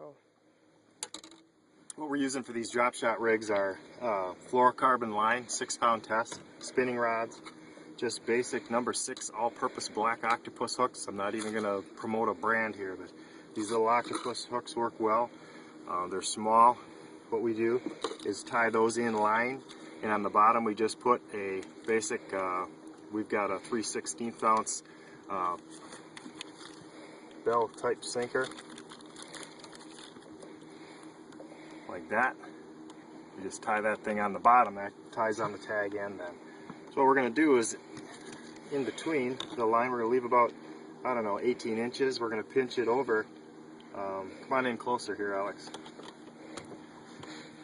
Oh. What we're using for these drop shot rigs are fluorocarbon line, 6-pound test, spinning rods, just basic number 6 all-purpose black octopus hooks. I'm not even going to promote a brand here, but these little octopus hooks work well. They're small. What we do is tie those in line, and on the bottom we just put a basic, we've got a 3/16 ounce bell type sinker, like that. You just tie that thing on the bottom, that ties on the tag end then. So what we're going to do is, in between the line, we're going to leave about, I don't know, 18 inches. We're going to pinch it over. Come on in closer here, Alex.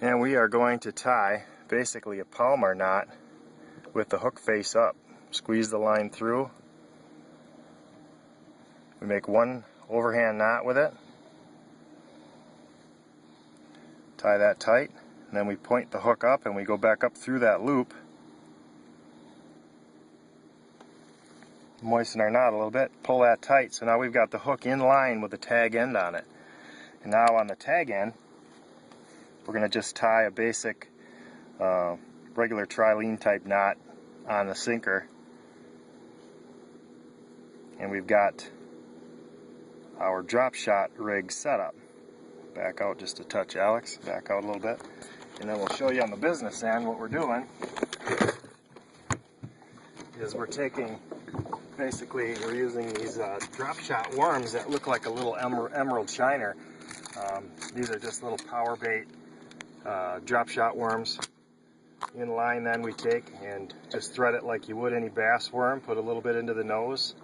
And we are going to tie basically a Palmer knot with the hook face up. Squeeze the line through. We make one overhand knot with it. Tie that tight, and then we point the hook up and we go back up through that loop. Moisten our knot a little bit, pull that tight, so now we've got the hook in line with the tag end on it. And now on the tag end, we're going to just tie a basic regular trilene type knot on the sinker. And we've got our drop shot rig set up. Back out just a touch, Alex. Back out a little bit. And then we'll show you on the business end what we're doing is we're taking, basically we're using these drop shot worms that look like a little emerald shiner. These are just little power bait drop shot worms. In line then we take and just thread it like you would any bass worm. Put a little bit into the nose,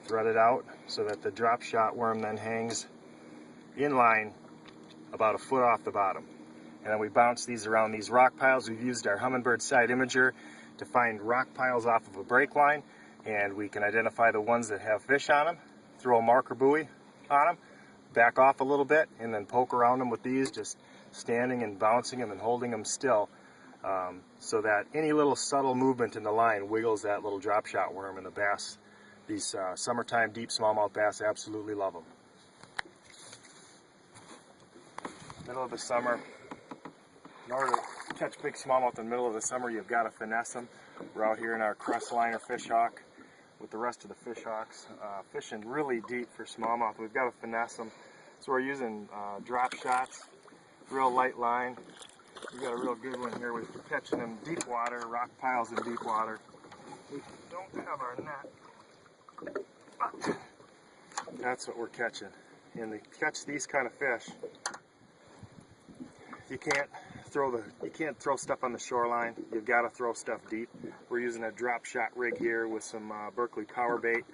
thread it out so that the drop shot worm then hangs in line about a foot off the bottom. And then we bounce these around these rock piles. We've used our Humminbird side imager to find rock piles off of a brake line, and we can identify the ones that have fish on them, throw a marker buoy on them, back off a little bit, and then poke around them with these, just standing and bouncing them and holding them still, so that any little subtle movement in the line wiggles that little drop shot worm, and the bass, these summertime deep smallmouth bass, absolutely love them. Middle of the summer, in order to catch big smallmouth in the middle of the summer, you've got to finesse them. We're out here in our Crestliner fish hawk with the rest of the fish hawks, fishing really deep for smallmouth. We've got to finesse them, so we're using drop shots, real light line. We've got a real good one here. We're catching them deep water, rock piles in deep water. We don't have our net, but that's what we're catching. And to catch these kind of fish, you can't throw stuff on the shoreline. You've got to throw stuff deep. We're using a drop shot rig here with some Berkeley power bait,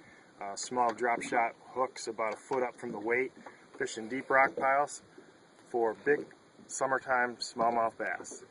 small drop shot hooks about a foot up from the weight, fishing deep rock piles for big summertime smallmouth bass.